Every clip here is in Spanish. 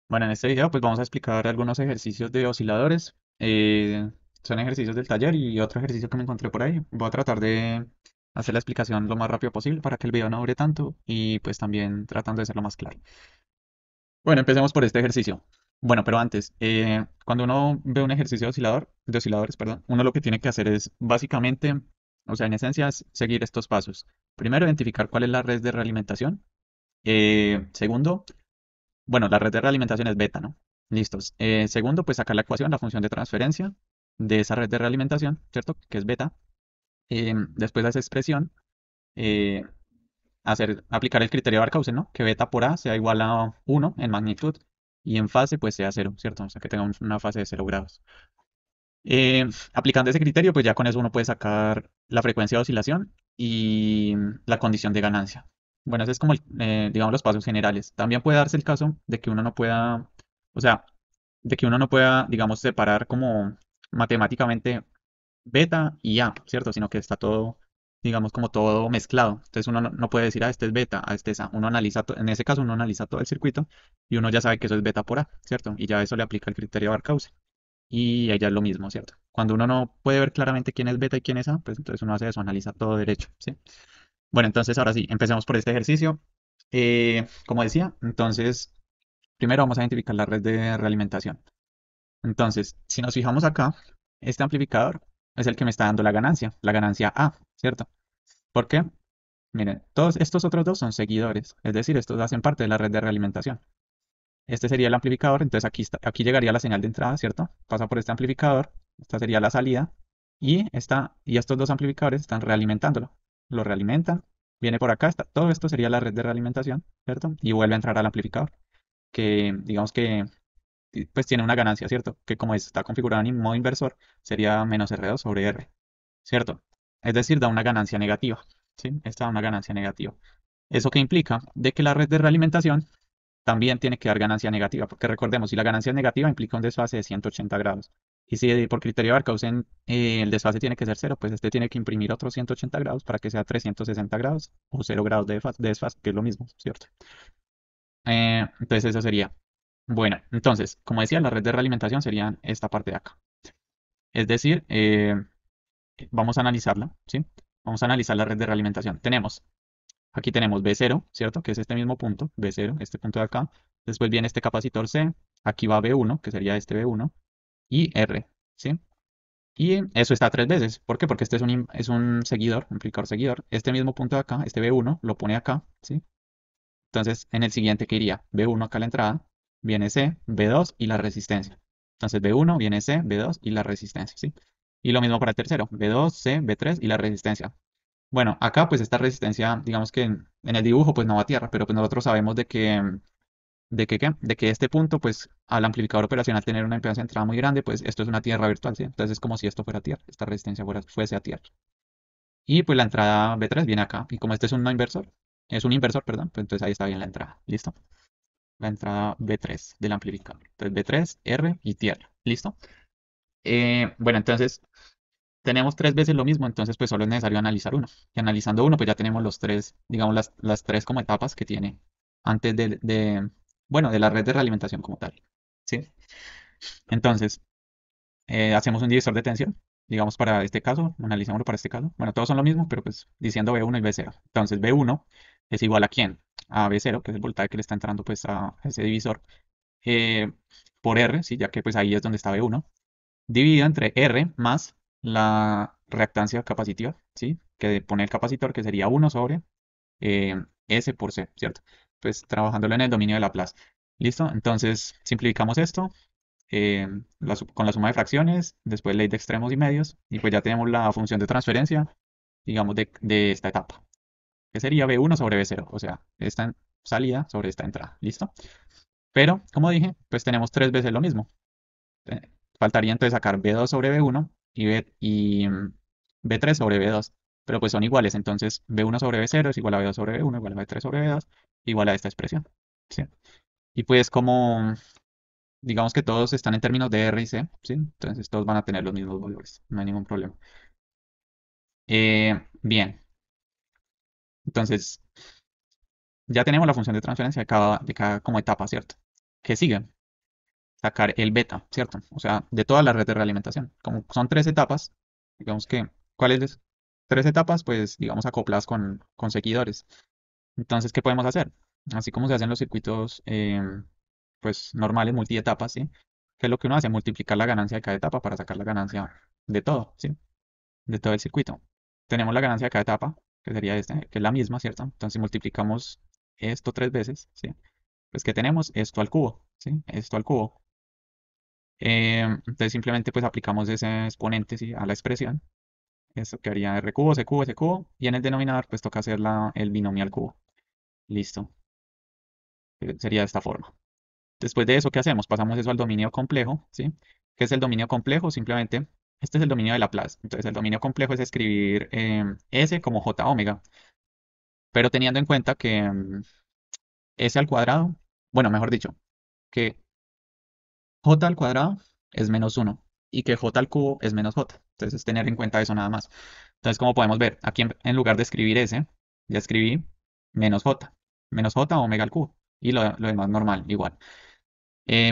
Bueno, en este video pues vamos a explicar algunos ejercicios de osciladores. Son ejercicios del taller y otro ejercicio que me encontré por ahí. Voy a tratar de hacer la explicación lo más rápido posible para que el video no dure tanto y pues también tratando de hacerlo más claro. Bueno, empecemos por este ejercicio. Bueno, pero antes, cuando uno ve un ejercicio de osciladores, perdón, uno lo que tiene que hacer es básicamente, o sea, en esencia es seguir estos pasos. Primero, identificar cuál es la red de realimentación. Segundo, bueno, la red de realimentación es beta, ¿no? Listos. Segundo, pues sacar la ecuación, la función de transferencia de esa red de realimentación, ¿cierto? Que es beta. Después de esa expresión, eh, aplicar el criterio de Barkhausen, ¿no? Que beta por A sea igual a 1 en magnitud y en fase pues sea 0, ¿cierto? O sea, que tengamos una fase de 0 grados. Aplicando ese criterio, pues ya con eso uno puede sacar la frecuencia de oscilación y la condición de ganancia. Bueno, ese es como, digamos, los pasos generales. También puede darse el caso de que uno no pueda, o sea, de que uno no pueda, digamos, separar como matemáticamente beta y A, ¿cierto? Sino que está todo, digamos, como todo mezclado. Entonces uno no puede decir, este es beta, este es A. Uno analiza, en ese caso uno analiza todo el circuito y uno ya sabe que eso es beta por A, ¿cierto? Y ya eso le aplica el criterio de Barkhausen. Y ella es lo mismo, ¿cierto? Cuando uno no puede ver claramente quién es beta y quién es A, pues entonces uno hace eso, analiza todo derecho, ¿sí? Bueno, entonces ahora sí, empecemos por este ejercicio. Como decía, entonces primero vamos a identificar la red de realimentación. Entonces, si nos fijamos acá, este amplificador es el que me está dando la ganancia A, ¿cierto? ¿Por qué? Miren, todos estos otros dos son seguidores, es decir, estos hacen parte de la red de realimentación. Este sería el amplificador, entonces aquí llegaría la señal de entrada, ¿cierto? Pasa por este amplificador, esta sería la salida, y estos dos amplificadores están realimentándolo. Lo realimentan, viene por acá, todo esto sería la red de realimentación, ¿cierto? Y vuelve a entrar al amplificador, que digamos que pues tiene una ganancia, ¿cierto? Que como está configurado en modo inversor, sería menos R2 sobre R, ¿cierto? Es decir, da una ganancia negativa, ¿sí? Esta da una ganancia negativa. ¿Eso qué implica? De que la red de realimentación también tiene que dar ganancia negativa, porque recordemos, si la ganancia es negativa implica un desfase de 180 grados. Y si por criterio de Barkhausen el desfase tiene que ser cero, pues este tiene que imprimir otros 180 grados para que sea 360 grados o 0 grados de desfase, que es lo mismo, ¿cierto? Entonces eso sería. Bueno, entonces, como decía, la red de realimentación sería esta parte de acá. Es decir, vamos a analizarla, ¿sí? Vamos a analizar la red de realimentación. Aquí tenemos B0, ¿cierto? Que es este mismo punto, B0, este punto de acá. Después viene este capacitor C, aquí va B1, que sería este B1, y R, ¿sí? Y eso está tres veces. ¿Por qué? Porque este es un seguidor, un amplificador seguidor. Este mismo punto de acá, este B1, lo pone acá, ¿sí? Entonces, en el siguiente que iría B1 acá a la entrada, viene C, B2 y la resistencia. Entonces, B1 viene C, B2 y la resistencia, ¿sí? Y lo mismo para el tercero, B2, C, B3 y la resistencia. Bueno, acá pues esta resistencia, digamos que en el dibujo pues no va a tierra, pero pues nosotros sabemos de que este punto pues al amplificador operacional tener una impedancia de entrada muy grande, pues esto es una tierra virtual, ¿sí? Entonces es como si esto fuera tierra, esta resistencia fuese a tierra. Y pues la entrada B3 viene acá, y como este es un no inversor, es un inversor, perdón, pues entonces ahí está bien la entrada, ¿listo? La entrada B3 del amplificador. Entonces B3, R y tierra, ¿listo? Bueno, entonces tenemos tres veces lo mismo, entonces pues solo es necesario analizar uno. Y analizando uno, pues ya tenemos los tres, digamos, las tres como etapas que tiene antes bueno, de la red de realimentación como tal. ¿Sí? Entonces, hacemos un divisor de tensión, digamos para este caso, analicémoslo para este caso. Bueno, todos son lo mismo, pero pues diciendo B1 y B0. Entonces, B1 es igual a quién? A B0, que es el voltaje que le está entrando pues a ese divisor, eh, por R, ¿sí? Ya que pues ahí es donde está B1 dividido entre R más la reactancia capacitiva, ¿sí? Que pone el capacitor, que sería 1 sobre S por C, ¿cierto? Pues trabajándolo en el dominio de Laplace. ¿Listo? Entonces simplificamos esto eh, con la suma de fracciones, después ley de extremos y medios, y pues ya tenemos la función de transferencia, digamos, de esta etapa, que sería B1 sobre B0, o sea, esta salida sobre esta entrada. ¿Listo? Pero, como dije, pues tenemos tres veces lo mismo. Eh, Faltaría entonces sacar B2 sobre B1 y B3 sobre B2. Pero pues son iguales, entonces B1 sobre B0 es igual a B2 sobre B1 igual a B3 sobre B2 igual a esta expresión. ¿Sí? Y pues como digamos que todos están en términos de R y C, ¿sí? Entonces todos van a tener los mismos valores, no hay ningún problema. Bien, entonces ya tenemos la función de transferencia de cada como etapa, ¿cierto? ¿Qué sigue? sacar el beta, ¿cierto? O sea, de toda la red de realimentación. Como son tres etapas, digamos que, ¿cuáles? Tres etapas, pues, digamos, acopladas con seguidores. Entonces, ¿qué podemos hacer? Así como se hacen los circuitos, pues, normales, multietapas, ¿sí? ¿Qué es lo que uno hace? Multiplicar la ganancia de cada etapa para sacar la ganancia de todo, ¿sí? De todo el circuito. Tenemos la ganancia de cada etapa, que sería este, que es la misma, ¿cierto? Entonces, multiplicamos esto tres veces, ¿sí? Pues, ¿qué tenemos? Esto al cubo, ¿sí? Esto al cubo. Entonces simplemente pues aplicamos ese exponente, ¿sí? A la expresión. Esto quedaría r cubo, c cubo, c cubo. Y en el denominador pues toca hacer el binomio al cubo. Listo. Sería de esta forma. Después de eso, ¿qué hacemos? Pasamos eso al dominio complejo, ¿sí? ¿Qué es el dominio complejo? Simplemente, este es el dominio de Laplace. Entonces el dominio complejo es escribir S como J omega. Pero teniendo en cuenta que S al cuadrado, bueno, mejor dicho, que J al cuadrado es menos uno y que J al cubo es menos J. Entonces es tener en cuenta eso nada más. Entonces, como podemos ver, aquí en lugar de escribir S, ya escribí menos J omega al cubo. Y lo demás normal, igual.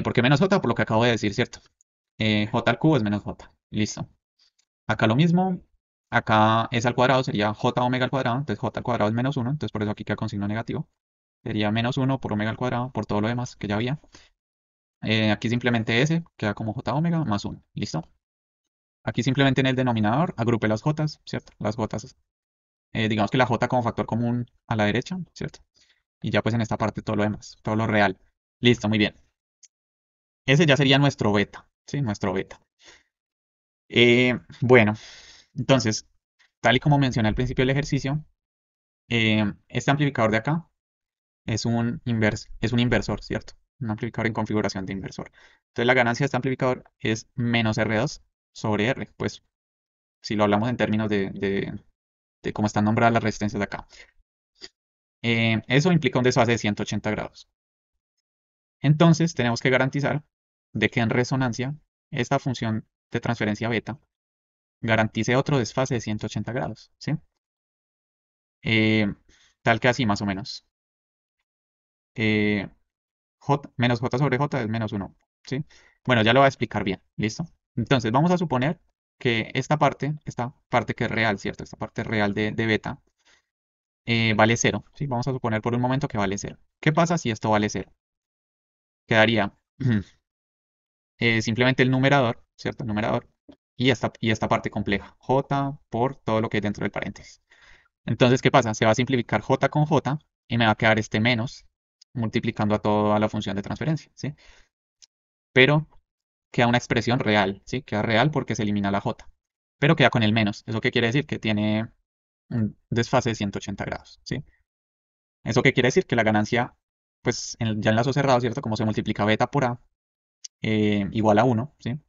¿Por qué menos J? Por lo que acabo de decir, ¿cierto? J al cubo es menos J. Listo. Acá lo mismo. Acá S al cuadrado sería J omega al cuadrado. Entonces J al cuadrado es menos uno. Entonces por eso aquí queda con signo negativo. Sería menos uno por omega al cuadrado por todo lo demás que ya había. Aquí simplemente S queda como J omega más uno. ¿Listo? Aquí simplemente en el denominador agrupé las J, ¿cierto? Las J, digamos que la J como factor común a la derecha, ¿cierto? Y ya pues en esta parte todo lo demás, todo lo real. Listo, muy bien. Ese ya sería nuestro beta, ¿sí? Nuestro beta. Bueno, entonces, tal y como mencioné al principio del ejercicio, este amplificador de acá es un inversor, ¿cierto? Un amplificador en configuración de inversor. Entonces la ganancia de este amplificador es menos R2 sobre R, pues si lo hablamos en términos de cómo están nombradas las resistencias de acá. Eso implica un desfase de 180 grados. Entonces tenemos que garantizar de que en resonancia esta función de transferencia beta garantice otro desfase de 180 grados, ¿sí? Eh, Tal que así más o menos. Eh, J, menos J sobre J es menos uno, ¿sí? Bueno, ya lo voy a explicar bien, ¿listo? Entonces vamos a suponer que esta parte que es real, ¿cierto? Esta parte real de beta vale cero, ¿sí? Vamos a suponer por un momento que vale cero. ¿Qué pasa si esto vale cero? Quedaría simplemente el numerador, ¿cierto? El numerador y esta parte compleja, j por todo lo que hay dentro del paréntesis. Entonces, ¿qué pasa? Se va a simplificar j con j y me va a quedar este menos multiplicando a toda la función de transferencia, ¿sí? Pero queda una expresión real, ¿sí? Queda real porque se elimina la j, pero queda con el menos. ¿Eso qué quiere decir? Que tiene un desfase de 180 grados, ¿sí? ¿Eso qué quiere decir? Que la ganancia, pues ya en lazo cerrado, ¿cierto? Como se multiplica beta por a igual a uno, ¿sí?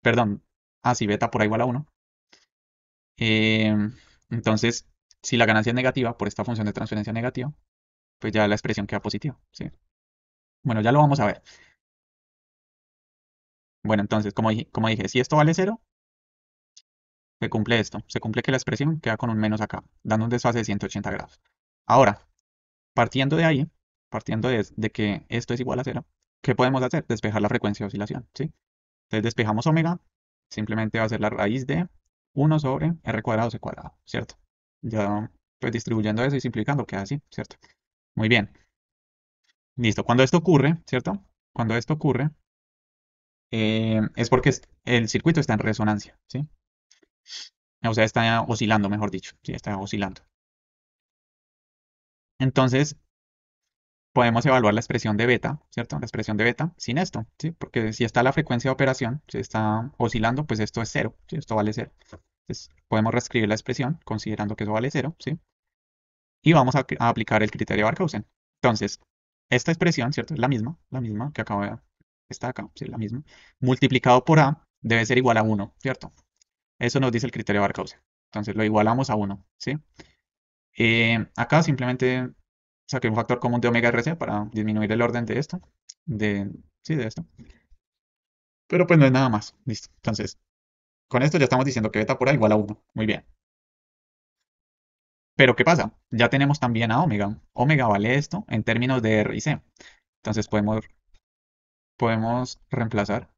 Perdón, sí, beta por a igual a uno. Entonces, si la ganancia es negativa por esta función de transferencia negativa, pues ya la expresión queda positiva, ¿sí? Bueno, ya lo vamos a ver. Bueno, entonces, como dije, si esto vale cero, se cumple esto. Se cumple que la expresión queda con un menos acá, dando un desfase de 180 grados. Ahora, partiendo de ahí, partiendo de que esto es igual a cero, ¿qué podemos hacer? Despejar la frecuencia de oscilación, ¿sí? Entonces despejamos omega, simplemente va a ser la raíz de uno sobre r cuadrado c cuadrado, ¿cierto? Ya, pues distribuyendo eso y simplificando queda así, ¿cierto? Muy bien, listo. Cuando esto ocurre, ¿cierto? Cuando esto ocurre, es porque el circuito está en resonancia, ¿sí? O sea, está oscilando, mejor dicho, ¿sí? Está oscilando. Entonces, podemos evaluar la expresión de beta, ¿cierto? La expresión de beta sin esto, ¿sí? Porque si está la frecuencia de operación, si está oscilando, pues esto es cero, ¿sí? Esto vale cero. Entonces, podemos reescribir la expresión considerando que eso vale cero, ¿sí? Y vamos a aplicar el criterio de Barkhausen. Entonces, esta expresión, ¿cierto? Es la misma que acabo de... Está acá, sí, la misma. Multiplicado por A debe ser igual a uno, ¿cierto? Eso nos dice el criterio de Barkhausen. Entonces, lo igualamos a uno, ¿sí? Acá simplemente saqué un factor común de omega RC para disminuir el orden de esto. De, sí, de esto. Pero pues no es nada más. Listo. Entonces, con esto ya estamos diciendo que beta por A igual a uno. Muy bien. Pero ¿qué pasa? Ya tenemos también a omega. Omega vale esto en términos de R y C. Entonces podemos podemos reemplazar,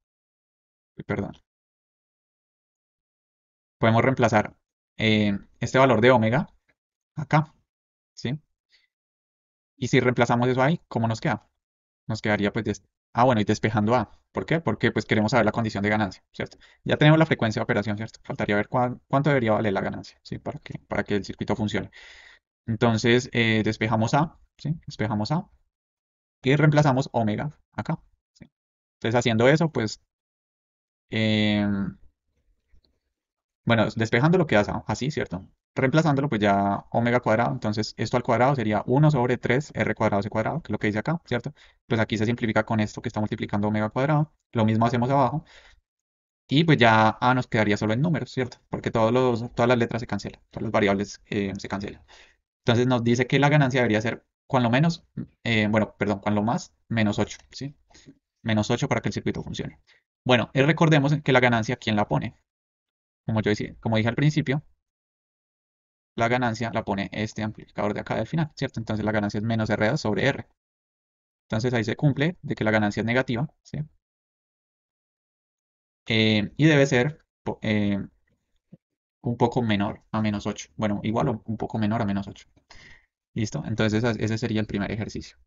perdón, podemos reemplazar este valor de omega acá, ¿sí? Y si reemplazamos eso ahí, ¿cómo nos queda? Nos quedaría pues, bueno, y despejando A. ¿Por qué? Porque pues queremos saber la condición de ganancia, ¿cierto? Ya tenemos la frecuencia de operación, ¿cierto? Faltaría ver cuánto debería valer la ganancia, ¿sí? Para que el circuito funcione. Entonces, despejamos A, ¿sí? Despejamos A y reemplazamos omega acá, ¿sí? Entonces, haciendo eso, pues, em, bueno, despejándolo queda así, ¿cierto? Reemplazándolo, pues ya omega cuadrado, entonces esto al cuadrado sería 1/3 r cuadrado c cuadrado, que es lo que dice acá, ¿cierto? Pues aquí se simplifica con esto que está multiplicando omega cuadrado. Lo mismo hacemos abajo. Y pues ya A nos quedaría solo en números, ¿cierto? Porque todas las letras se cancelan, todas las variables se cancelan. Entonces nos dice que la ganancia debería ser cuando menos, bueno, perdón, cuando más, -8, ¿sí? -8 para que el circuito funcione. Bueno, y recordemos que la ganancia, ¿quién la pone? Como yo decía, como dije al principio, la ganancia la pone este amplificador de acá del final, ¿cierto? Entonces la ganancia es menos R2 sobre R. Entonces ahí se cumple de que la ganancia es negativa, ¿sí? Y debe ser un poco menor a -8. Bueno, igual o un poco menor a -8. ¿Listo? Entonces ese sería el primer ejercicio.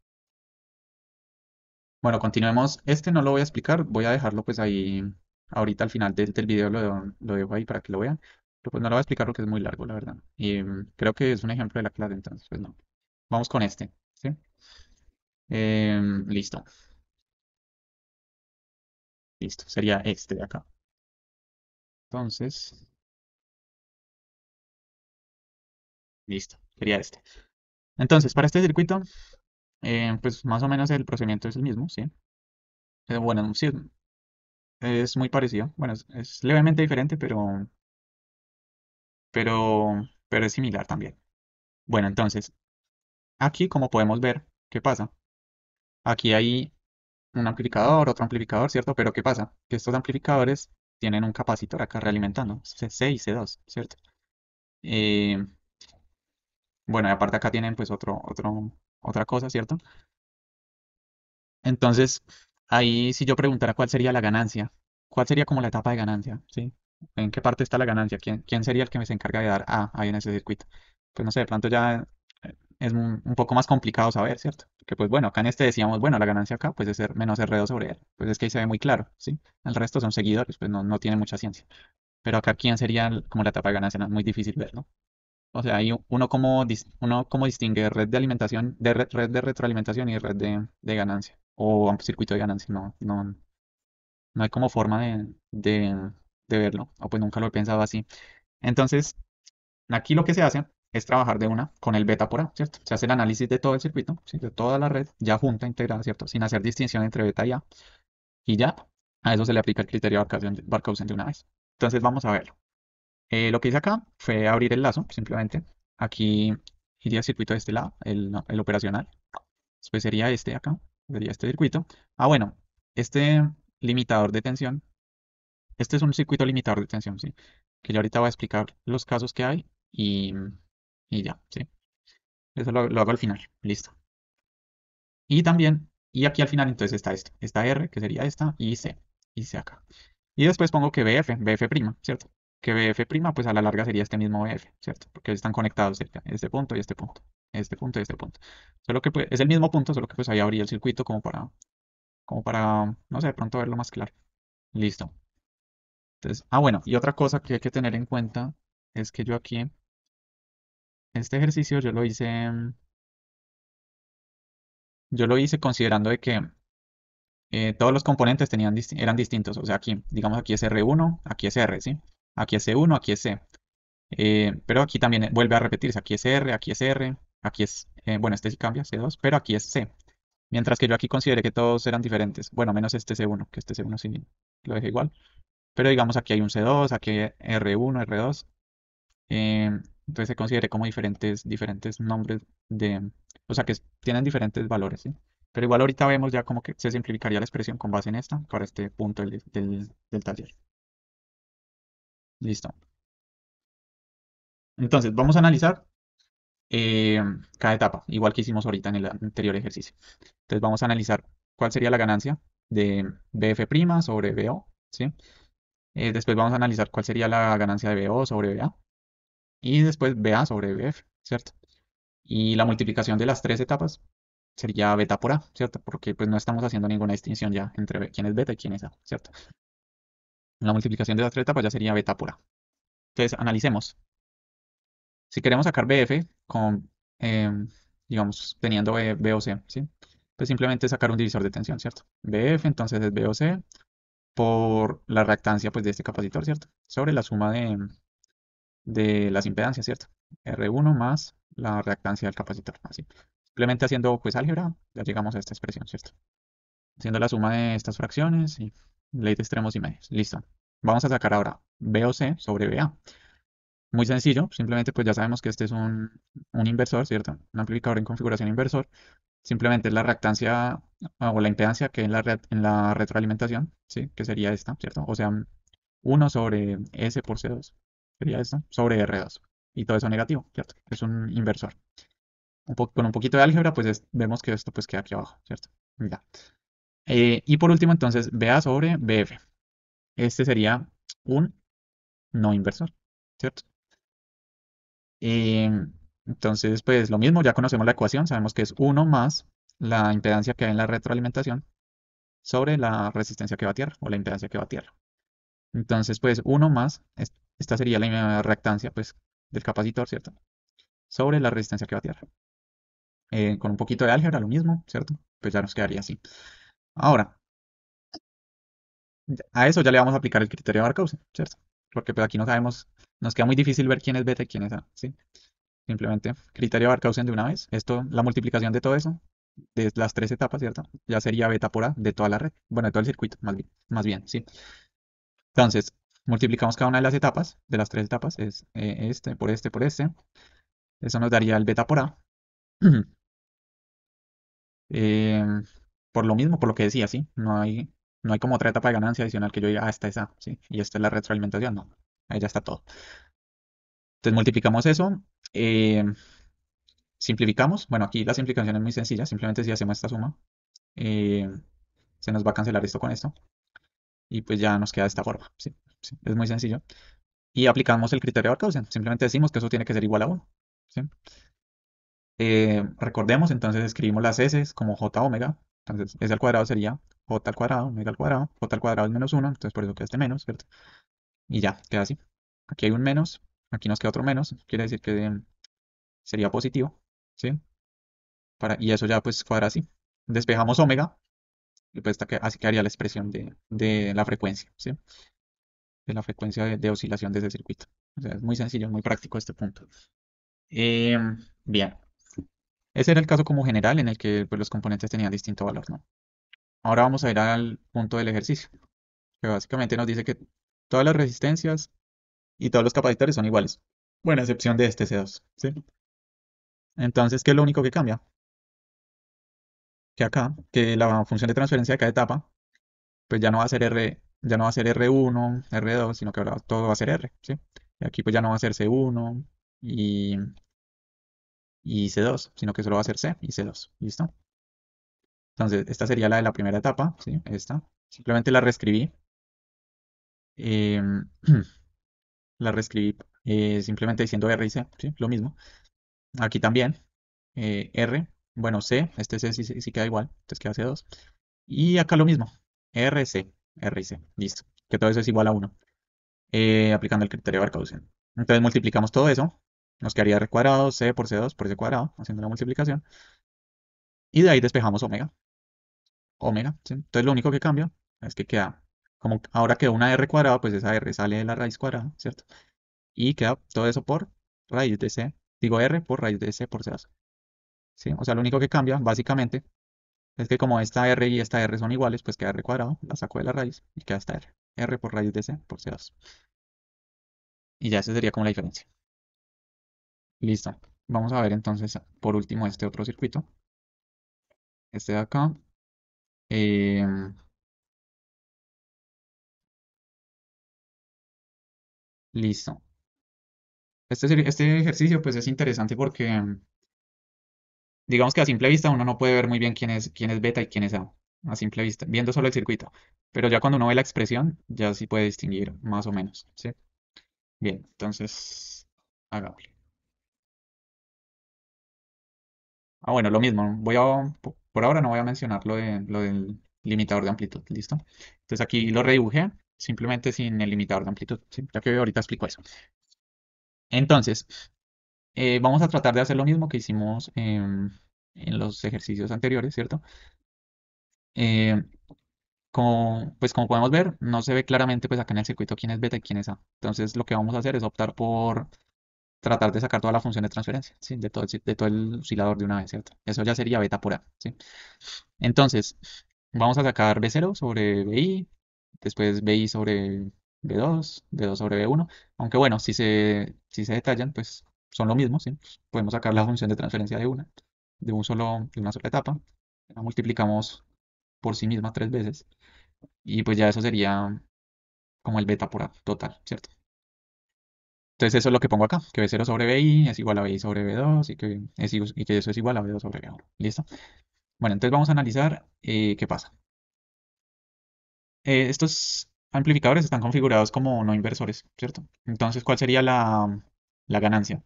Bueno, continuemos. Este no lo voy a explicar, voy a dejarlo pues ahí, ahorita al final del video lo dejo ahí para que lo vean. Pero pues no lo voy a explicar porque es muy largo, la verdad. Y creo que es un ejemplo de la clase, entonces pues no. Vamos con este, ¿sí? Listo, listo. Sería este de acá. Entonces, listo, sería este. Entonces, para este circuito, pues más o menos el procedimiento es el mismo, ¿sí? Bueno, sí, es muy parecido. Bueno, es levemente diferente, pero es similar también. Bueno, entonces, aquí como podemos ver, ¿qué pasa? Aquí hay un amplificador, otro amplificador, ¿cierto? Pero ¿qué pasa? Que estos amplificadores tienen un capacitor acá realimentando, C y C2, ¿cierto? Eh, bueno, y aparte acá tienen pues otra cosa, ¿cierto? Entonces, ahí si yo preguntara cuál sería la ganancia, cuál sería como la etapa de ganancia, ¿sí? ¿En qué parte está la ganancia? ¿Quién sería el que me se encarga de dar A ahí en ese circuito? Pues no sé, de pronto ya es un poco más complicado saber, ¿cierto? Que pues bueno, acá en este decíamos, bueno, la ganancia acá pues es ser menos R2 sobre R. Pues es que ahí se ve muy claro, ¿sí? El resto son seguidores, pues no tiene mucha ciencia. Pero acá, ¿quién sería como la etapa de ganancia? No, es muy difícil ver, ¿no? O sea, hay uno como distingue red de alimentación, red de retroalimentación y red de ganancia. O circuito de ganancia. No hay como forma de verlo. O pues nunca lo he pensado así. Entonces, aquí lo que se hace es trabajar de una con el beta por A, ¿cierto? Se hace el análisis de todo el circuito, ¿sí? De toda la red, ya junta, integrada, ¿cierto? Sin hacer distinción entre beta y A. Y ya, a eso se le aplica el criterio de Barkhausen de una vez. Entonces, vamos a verlo. Lo que hice acá fue abrir el lazo, simplemente. Aquí iría el circuito de este lado, no, el operacional. Después sería este acá, sería este circuito. Bueno, este limitador de tensión, este es un circuito limitador de tensión, ¿sí? Que yo ahorita voy a explicar los casos que hay y ya, ¿sí? Eso lo hago al final, listo. Y también, y aquí al final entonces está esto, esta R, que sería esta, y C acá. Y después pongo que BF', ¿cierto? Que BF', pues a la larga sería este mismo BF, ¿cierto? Porque están conectados cerca, este punto y este punto, este punto y este punto. Solo que pues, es el mismo punto, solo que pues ahí abrí el circuito como para, no sé, de pronto verlo más claro. Listo. Entonces, bueno, y otra cosa que hay que tener en cuenta es que yo aquí, este ejercicio yo lo hice considerando de que todos los componentes eran distintos. O sea, aquí, digamos, aquí es R1, aquí es R, ¿sí? Aquí es C1, aquí es C. Pero aquí también vuelve a repetirse. Aquí es R, aquí es R, aquí es, bueno, este sí cambia, C2, pero aquí es C. Mientras que yo aquí consideré que todos eran diferentes. Bueno, menos este C1, que este C1 sí lo dejé igual. Pero digamos, aquí hay un C2, aquí hay R1, R2. eh, entonces se consideré como diferentes nombres o sea, que tienen diferentes valores, ¿sí? Pero igual ahorita vemos ya como que se simplificaría la expresión con base en esta para este punto del taller. Listo. Entonces, vamos a analizar eh, cada etapa, igual que hicimos ahorita en el anterior ejercicio. Entonces, vamos a analizar cuál sería la ganancia. de BF' sobre BO, ¿sí? Después vamos a analizar cuál sería la ganancia de BO sobre BA y después BA sobre BF, ¿cierto? Y la multiplicación de las tres etapas sería beta por A, ¿cierto? Porque pues no estamos haciendo ninguna distinción ya entre quién es beta y quién es A, ¿cierto? La multiplicación de las tres etapas ya sería beta por A. Entonces, analicemos. Si queremos sacar BF con, digamos, teniendo B o C, ¿sí? Pues simplemente sacar un divisor de tensión, ¿cierto? BF entonces es B o C por la reactancia pues, de este capacitor, ¿cierto? Sobre la suma de las impedancias, ¿cierto? R1 más la reactancia del capacitor, así. Simplemente haciendo pues álgebra, ya llegamos a esta expresión, ¿cierto? Haciendo la suma de estas fracciones y ley de extremos y medios. Listo. Vamos a sacar ahora B o C sobre BA. Muy sencillo, simplemente pues ya sabemos que este es un inversor, ¿cierto? Un amplificador en configuración inversor. Simplemente es la reactancia o la impedancia que hay en la retroalimentación, ¿sí? Que sería esta, ¿cierto? O sea, 1 sobre S por C2 sería esto, sobre R2. Y todo eso negativo, ¿cierto? Es un inversor. Con un poquito de álgebra, pues vemos que esto pues queda aquí abajo, ¿cierto? Ya. Y por último, entonces, BA sobre BF. Este sería un no inversor, ¿cierto? Entonces, pues lo mismo, ya conocemos la ecuación, sabemos que es uno más la impedancia que hay en la retroalimentación sobre la resistencia que va a tierra o la impedancia que va a tierra. Entonces, pues uno más, esta sería la reactancia pues, del capacitor, ¿cierto? Sobre la resistencia que va a tierra. Con un poquito de álgebra, lo mismo, ¿cierto? Pues ya nos quedaría así. Ahora, a eso ya le vamos a aplicar el criterio de Barkhausen, ¿cierto? Porque pues aquí no sabemos, nos queda muy difícil ver quién es beta y quién es A, ¿sí? Simplemente criterio de Barkhausen de una vez. Esto, la multiplicación de todo eso, de las tres etapas, ¿cierto? Ya sería beta por A de toda la red. Bueno, de todo el circuito, más bien, ¿sí? Entonces, multiplicamos cada una de las etapas, de las tres etapas, es este por este por este. Eso nos daría el beta por A. Em, por lo mismo, por lo que decía, ¿sí? No hay como otra etapa de ganancia adicional que yo diga, esta es A, ¿sí? Y esta es la retroalimentación, no. Ahí ya está todo. Entonces multiplicamos eso. em, Simplificamos. Bueno, aquí la simplificación es muy sencilla. Simplemente si hacemos esta suma, eh, se nos va a cancelar esto con esto. Y pues ya nos queda de esta forma. ¿Sí? Sí, es muy sencillo. Y aplicamos el criterio de Barkhausen. Simplemente decimos que eso tiene que ser igual a 1. ¿Sí? Recordemos, entonces escribimos las S como J omega. Entonces S al cuadrado sería J al cuadrado, omega al cuadrado. J al cuadrado es menos 1. Entonces por eso queda este menos, ¿cierto? Y ya, queda así. Aquí hay un menos. Aquí nos queda otro menos. Quiere decir que sería positivo. ¿Sí? Y eso ya pues cuadra así. Despejamos omega. Y pues así quedaría la expresión de la frecuencia, ¿sí? De la frecuencia de oscilación de ese circuito. O sea, es muy sencillo, muy práctico este punto. Bien, ese era el caso como general en el que pues, los componentes tenían distinto valor, ¿no? Ahora vamos a ir al punto del ejercicio, que básicamente nos dice que todas las resistencias y todos los capacitores son iguales, bueno, a excepción de este C2, ¿sí? Entonces, ¿qué es lo único que cambia? Que acá, que la función de transferencia de cada etapa, pues ya no va a ser ya no va a ser R1, R2, sino que ahora todo va a ser R, ¿sí? Y aquí pues ya no va a ser C1 y, y C2, sino que solo va a ser C y C2, ¿listo? Entonces, esta sería la de la primera etapa, ¿sí? Esta. Simplemente la reescribí. em, la reescribí simplemente diciendo R y C, ¿sí? Lo mismo. Aquí también, R, bueno, C, este C sí queda igual, entonces queda C2. Y acá lo mismo, R, C, R y C, listo. Que todo eso es igual a 1. Aplicando el criterio de Barkhausen. Entonces multiplicamos todo eso, nos quedaría R cuadrado, C por C2 por C cuadrado, haciendo la multiplicación. Y de ahí despejamos omega. Omega, ¿sí? Entonces lo único que cambia es que queda, como ahora quedó una R cuadrada, pues esa R sale de la raíz cuadrada, ¿cierto? Y queda todo eso por raíz de C, digo R por raíz de C por C2, ¿sí? O sea, lo único que cambia, básicamente, es que como esta R y esta R son iguales, pues queda R cuadrado, la saco de la raíz y queda esta R. R por raíz de C por C2. Y ya esa sería como la diferencia. Listo. Vamos a ver entonces, por último, este otro circuito. Este de acá. Em, Listo. Este ejercicio pues es interesante porque digamos que a simple vista uno no puede ver muy bien quién es beta y quién es A. a simple vista, viendo solo el circuito. Pero ya cuando uno ve la expresión, ya sí puede distinguir más o menos, ¿sí? Bien, entonces, hagámosle. Ah, bueno, lo mismo. Por ahora no voy a mencionar lo del limitador de amplitud, ¿listo? Entonces aquí lo redibujé, simplemente sin el limitador de amplitud, ¿sí? Ya que ahorita explico eso. Entonces, vamos a tratar de hacer lo mismo que hicimos en los ejercicios anteriores, ¿cierto? Eh, pues como podemos ver, no se ve claramente pues acá en el circuito quién es beta y quién es A. Entonces lo que vamos a hacer es optar por tratar de sacar toda la función de transferencia, ¿sí? De todo el oscilador de una vez, ¿cierto? Eso ya sería beta por A, ¿sí? Entonces, vamos a sacar B0 sobre BI, después BI sobre B2, B2 sobre B1, aunque bueno, si se detallan, pues son lo mismo, ¿sí? Pues, podemos sacar la función de transferencia de una sola etapa, la multiplicamos por sí misma 3 veces, y pues ya eso sería como el beta por A total, ¿cierto? Entonces eso es lo que pongo acá, que B0 sobre BI es igual a BI sobre B2 y que eso es igual a B2 sobre B1. ¿Listo? Bueno, entonces vamos a analizar qué pasa. Estos amplificadores están configurados como no inversores, ¿cierto? Entonces, ¿cuál sería la ganancia?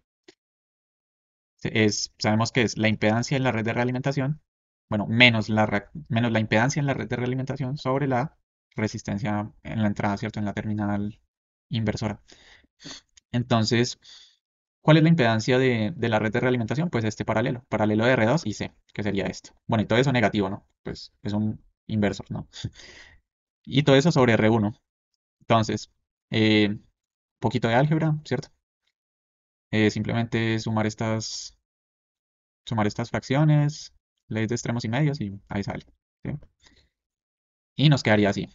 Sabemos que es la impedancia en la red de realimentación, bueno, menos la impedancia en la red de realimentación sobre la resistencia en la entrada, ¿cierto? En la terminal inversora. Entonces, ¿cuál es la impedancia de la red de realimentación? Pues este paralelo de R2 y C, que sería esto. Bueno, y todo eso negativo, ¿no? Pues es un inversor, ¿no? Y todo eso sobre R1. Entonces, poquito de álgebra, ¿cierto? Simplemente sumar estas fracciones, leyes de extremos y medios y ahí sale, ¿sí? Y nos quedaría así.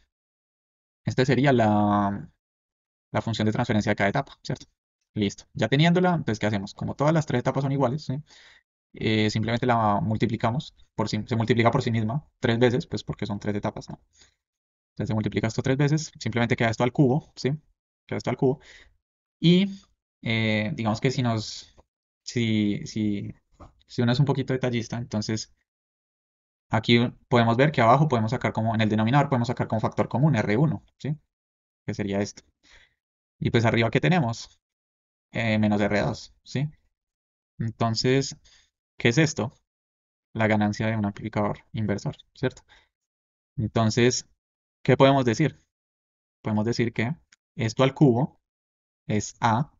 Esta sería la función de transferencia de cada etapa, ¿cierto? Listo. Ya teniéndola, entonces, ¿qué hacemos? Como todas las tres etapas son iguales, ¿sí? Simplemente la multiplicamos, se multiplica por sí misma 3 veces, pues porque son 3 etapas, ¿no? Entonces se multiplica esto 3 veces, simplemente queda esto al cubo, ¿sí? Queda esto al cubo. Y digamos que si uno es un poquito detallista, entonces aquí podemos ver que abajo podemos sacar como, en el denominador podemos sacar como factor común R1, ¿sí? Que sería esto. Y pues arriba, ¿qué tenemos? Menos R2, ¿sí? Entonces, ¿qué es esto? La ganancia de un amplificador inversor, ¿cierto? Entonces, ¿qué podemos decir? Podemos decir que esto al cubo es A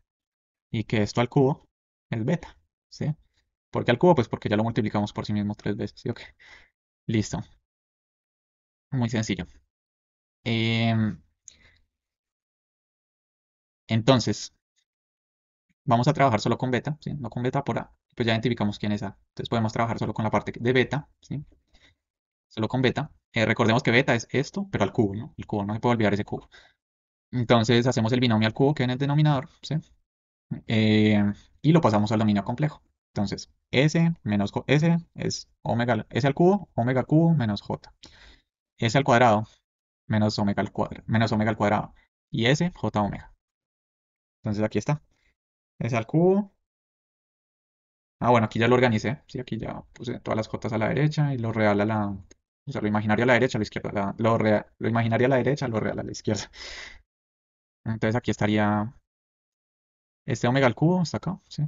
y que esto al cubo es beta, ¿sí? ¿Por qué al cubo? Pues porque ya lo multiplicamos por sí mismo 3 veces, ¿sí? Ok, listo. Muy sencillo. Em, entonces, vamos a trabajar solo con beta, ¿sí? No con beta por A. Pues ya identificamos quién es A. Entonces podemos trabajar solo con la parte de beta, ¿sí? Solo con beta. Recordemos que beta es esto, pero al cubo, ¿no? El cubo, no se puede olvidar ese cubo. Entonces hacemos el binomio al cubo que hay en el denominador, ¿sí? Eh, y lo pasamos al dominio complejo. Entonces, S menos S es omega, S al cubo menos J. S al cuadrado menos omega al cuadrado. Y S, J omega. Entonces aquí está. S al cubo. Ah, bueno, aquí ya lo organicé. Sí, aquí ya puse todas las J a la derecha y lo real o sea, lo imaginario a la derecha, a la izquierda. Lo imaginario a la derecha, lo real a la izquierda. Entonces aquí estaría este omega al cubo, está acá, ¿sí?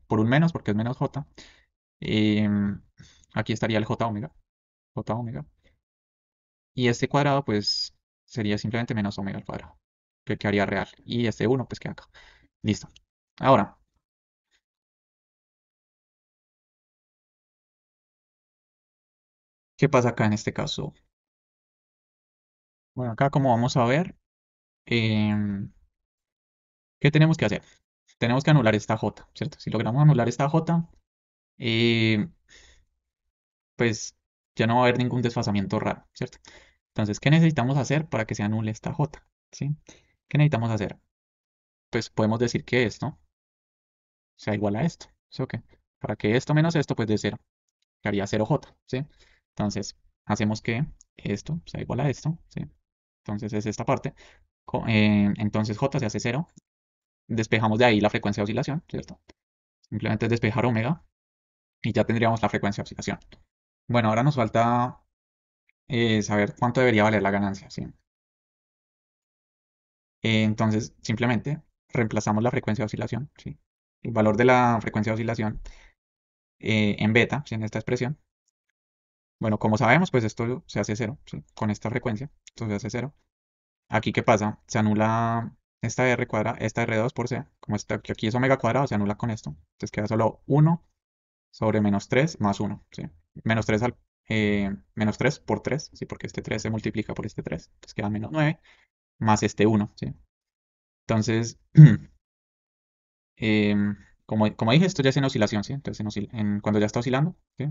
Por un menos, porque es menos J. Y aquí estaría el J omega. Y este cuadrado, pues, sería simplemente menos omega al cuadrado, que quedaría real. Y este uno pues, queda acá. Listo. Ahora, ¿qué pasa acá en este caso? Bueno, acá como vamos a ver, em, ¿qué tenemos que hacer? Tenemos que anular esta J, ¿cierto? Si logramos anular esta J, eh, pues ya no va a haber ningún desfasamiento raro, ¿cierto? Entonces, ¿qué necesitamos hacer para que se anule esta J? ¿Sí? ¿Qué necesitamos hacer? Pues podemos decir que esto sea igual a esto, ¿sí o qué? Para que esto menos esto, pues de cero, que haría 0J, ¿sí? Entonces, hacemos que esto sea igual a esto, ¿sí? Entonces es esta parte. Entonces J se hace cero. Despejamos de ahí la frecuencia de oscilación, ¿cierto? Simplemente es despejar omega y ya tendríamos la frecuencia de oscilación. Bueno, ahora nos falta saber cuánto debería valer la ganancia, ¿sí? Entonces, simplemente reemplazamos la frecuencia de oscilación, ¿sí? El valor de la frecuencia de oscilación en beta, ¿sí? En esta expresión. Bueno, como sabemos, pues esto se hace cero, ¿sí? Con esta frecuencia, esto se hace cero. Aquí, ¿qué pasa? Se anula esta R cuadrada, esta R2 por C. Como que aquí es omega cuadrado, se anula con esto. Entonces queda solo 1 sobre menos 3 más 1, ¿sí? Menos 3, menos 3 por 3, ¿sí? Porque este 3 se multiplica por este 3. Entonces queda menos 9 más este 1, ¿sí? Entonces, como dije, esto ya es en oscilación, ¿sí? Entonces, cuando ya está oscilando, ¿sí?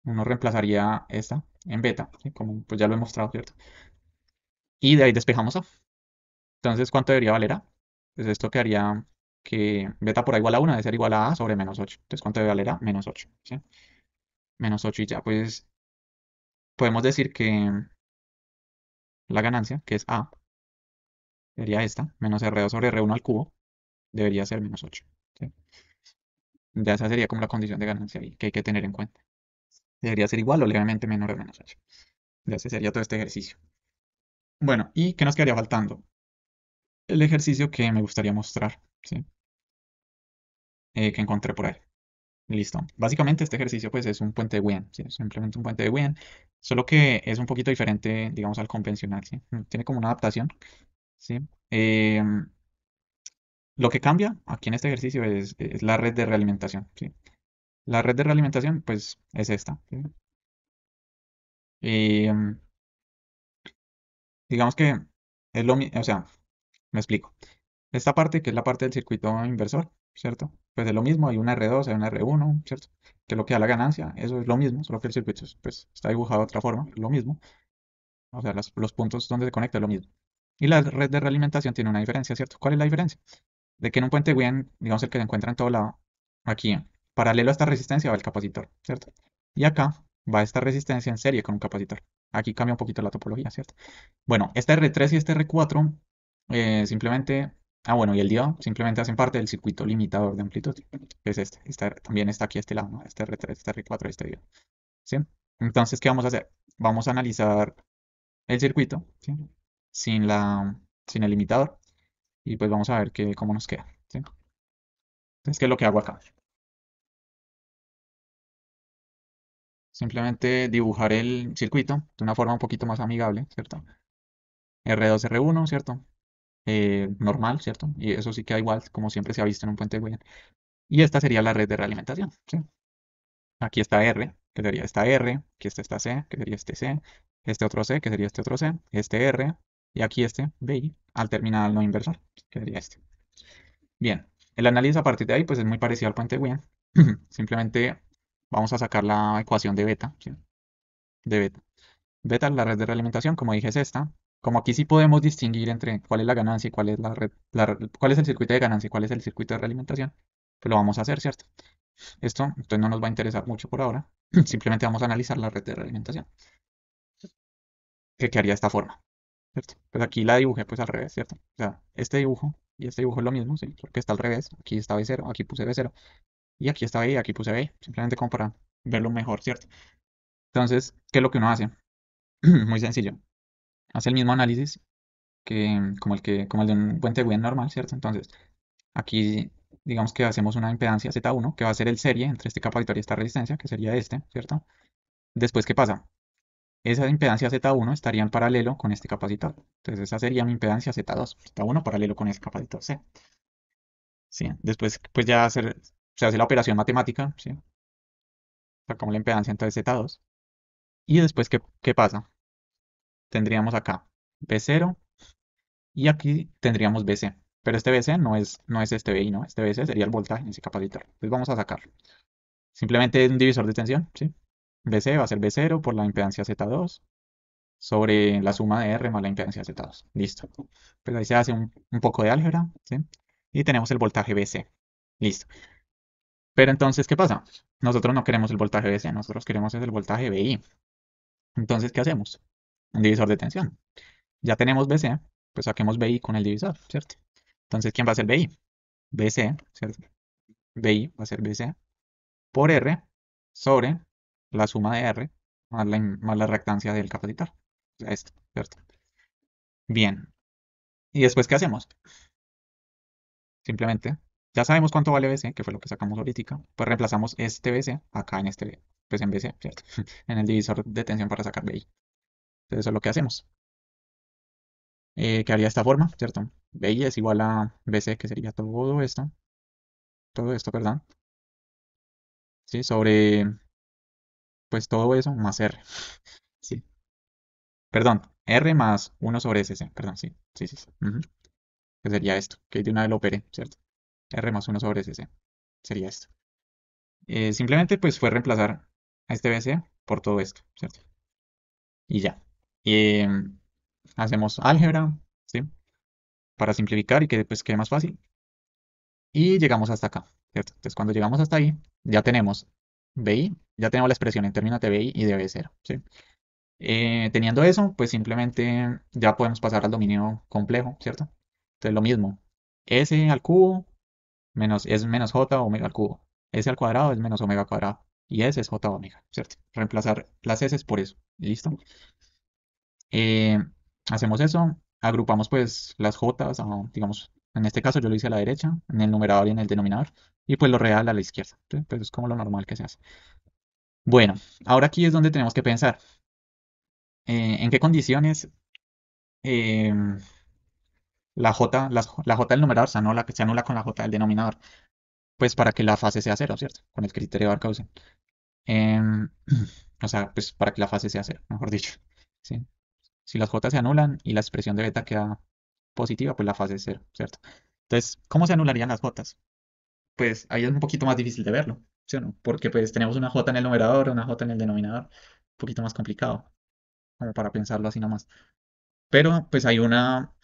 Uno reemplazaría esta en beta, ¿sí? Como pues ya lo he mostrado, ¿cierto? Y de ahí despejamos A. Entonces, ¿cuánto debería valer A? Pues esto quedaría que beta por A igual a 1 debe ser igual a A sobre menos 8. Entonces, ¿cuánto debe valer A? Menos 8, ¿sí? Menos 8 y ya, pues podemos decir que la ganancia, que es A, sería esta, menos R2 sobre R1 al cubo, debería ser menos 8, ¿sí? Ya esa sería como la condición de ganancia ahí que hay que tener en cuenta. Debería ser igual o levemente menor a menos 8. Ya ese sería todo este ejercicio. Bueno, ¿y qué nos quedaría faltando? El ejercicio que me gustaría mostrar, ¿sí? Que encontré por ahí. Listo. Básicamente este ejercicio pues es un puente de Wien, ¿sí? Es simplemente un puente de Wien, solo que es un poquito diferente, digamos, al convencional, ¿sí? Tiene como una adaptación, ¿sí? Lo que cambia aquí en este ejercicio es la red de realimentación, ¿sí? La red de realimentación pues es esta, ¿sí? Em, digamos que es lo mismo, o sea, me explico. Esta parte, que es la parte del circuito inversor, ¿cierto? Pues es lo mismo, hay una R2, hay una R1, ¿cierto? Que es lo que da la ganancia, eso es lo mismo, solo que el circuito pues, está dibujado de otra forma, es lo mismo. O sea, los puntos donde se conecta es lo mismo. Y la red de realimentación tiene una diferencia, ¿cierto? ¿Cuál es la diferencia? De que en un puente Wien, digamos el que se encuentra en todo lado, aquí, paralelo a esta resistencia va el capacitor, ¿cierto? Y acá va esta resistencia en serie con un capacitor. Aquí cambia un poquito la topología, ¿cierto? Bueno, este R3 y este R4 simplemente, bueno, y el diodo simplemente hacen parte del circuito limitador de amplitud, que es este. También está aquí a este lado, ¿no? Este R3, este R4, este diodo, ¿sí? Entonces, ¿qué vamos a hacer? Vamos a analizar el circuito, ¿sí? Sin sin el limitador, y pues vamos a ver cómo nos queda, ¿sí? Entonces, ¿qué es lo que hago acá? Simplemente dibujar el circuito de una forma un poquito más amigable, ¿cierto? R2, R1, ¿cierto? Normal, ¿cierto? Y eso sí queda igual, como siempre se ha visto en un puente de Wien. Y esta sería la red de realimentación, ¿sí? Aquí está R, que sería esta R, aquí está esta C, que sería este C, este otro C, que sería este otro C, este R, y aquí este BI, al terminal no inversor, que sería este. Bien, el análisis a partir de ahí pues es muy parecido al puente de Wien. Simplemente vamos a sacar la ecuación de beta, ¿sí? De beta. Beta, la red de realimentación, como dije, es esta. Como aquí sí podemos distinguir entre cuál es la ganancia y cuál es cuál es el circuito de ganancia y cuál es el circuito de realimentación, pues lo vamos a hacer, ¿cierto? Esto entonces no nos va a interesar mucho por ahora. Simplemente vamos a analizar la red de realimentación, que quedaría de esta forma, ¿cierto? Pues aquí la dibujé pues al revés, ¿cierto? O sea, este dibujo y este dibujo es lo mismo, ¿sí? Porque está al revés. Aquí está B0, aquí puse B0. Y aquí está B y aquí puse B. Simplemente como para verlo mejor, ¿cierto? Entonces, ¿qué es lo que uno hace? Muy sencillo. Hace el mismo análisis como el de un puente Wien normal, ¿cierto? Entonces, aquí digamos que hacemos una impedancia Z1, que va a ser el serie entre este capacitor y esta resistencia, que sería este, ¿cierto? Después, ¿qué pasa? Esa impedancia Z1 estaría en paralelo con este capacitor. Entonces, esa sería mi impedancia Z2, Z1 paralelo con ese capacitor C. ¿Sí? Después, pues ya se hace la operación matemática, ¿sí? Sacamos la impedancia entonces Z2. Y después, ¿qué pasa? Tendríamos acá B0 y aquí tendríamos BC. Pero este BC no es este BI, ¿no? Este BC sería el voltaje en ese capacitor. Entonces vamos a sacarlo. Simplemente un divisor de tensión, ¿sí? BC va a ser B0 por la impedancia Z2 sobre la suma de R más la impedancia Z2. Listo. Pues ahí se hace un poco de álgebra, ¿sí? Y tenemos el voltaje BC. Listo. Pero entonces, ¿qué pasa? Nosotros no queremos el voltaje BC, nosotros queremos es el voltaje BI. Entonces, ¿qué hacemos? Un divisor de tensión. Ya tenemos BC, pues saquemos BI con el divisor, ¿cierto? Entonces, ¿quién va a ser BI? BC, ¿cierto? BI va a ser BC por R sobre la suma de R más la reactancia del capacitor. O sea, esto, ¿cierto? Bien. ¿Y después qué hacemos? Simplemente, ya sabemos cuánto vale BC, que fue lo que sacamos ahorita, pues reemplazamos este BC acá en este, pues en BC, ¿cierto? En el divisor de tensión para sacar BI. Entonces eso es lo que hacemos. Quedaría de esta forma, ¿cierto? BI es igual a BC, que sería todo esto, perdón, ¿sí? Sobre, pues todo eso más R, ¿sí? Perdón, R más 1 sobre SC, perdón, sí, sí, sí, sí. Ujú. Que sería esto, que de una vez lo operé, ¿cierto? R más 1 sobre SC, sería esto. Simplemente pues fue reemplazar a este BC por todo esto, ¿cierto? Y ya. Eh, Hacemos álgebra, ¿sí? Para simplificar y que pues quede más fácil. Y llegamos hasta acá, ¿cierto? Entonces cuando llegamos hasta ahí, ya tenemos BI, ya tenemos la expresión en términos de BI y de B0, ¿sí? Teniendo eso, pues simplemente ya podemos pasar al dominio complejo, ¿cierto? Entonces lo mismo, S al cubo es menos J omega al cubo. S al cuadrado es menos omega al cuadrado. Y S es J omega, ¿cierto? Reemplazar las S por eso. ¿Listo? Eh, Hacemos eso, agrupamos pues las J, digamos, en este caso yo lo hice a la derecha, en el numerador y en el denominador, y pues lo real a la izquierda. ¿Sí? Pues es como lo normal que se hace. Bueno, ahora aquí es donde tenemos que pensar. ¿En qué condiciones em, la J del numerador se anula con la J del denominador? Pues para que la fase sea cero, ¿cierto? Con el criterio de Barkhausen. Em, o sea, pues para que la fase sea cero, mejor dicho. ¿Sí? Si las J se anulan y la expresión de beta queda positiva, pues la fase es cero, ¿cierto? Entonces, ¿cómo se anularían las J? Pues ahí es un poquito más difícil de verlo, ¿sí o no? Porque pues tenemos una J en el numerador, una J en el denominador, un poquito más complicado, como para pensarlo así nomás. Pero pues hay una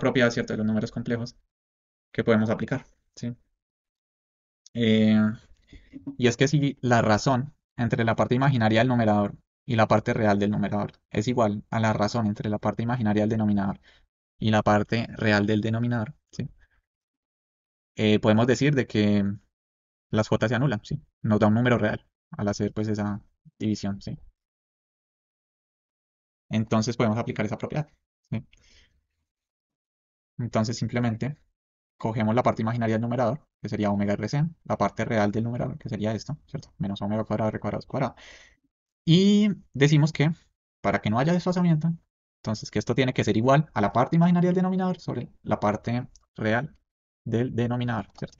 propiedad, ¿cierto? De los números complejos que podemos aplicar, ¿sí? Eh, y es que si la razón entre la parte imaginaria del numerador y la parte real del numerador es igual a la razón entre la parte imaginaria del denominador y la parte real del denominador, ¿sí? Podemos decir de que las J se anulan, ¿sí? Nos da un número real al hacer pues esa división, ¿sí? Entonces podemos aplicar esa propiedad, ¿sí? Entonces simplemente cogemos la parte imaginaria del numerador, que sería omega RC, la parte real del numerador, que sería esto, ¿cierto? Menos omega cuadrado R cuadrado cuadrado. Y decimos que para que no haya desfasamiento, entonces que esto tiene que ser igual a la parte imaginaria del denominador sobre la parte real del denominador, ¿cierto?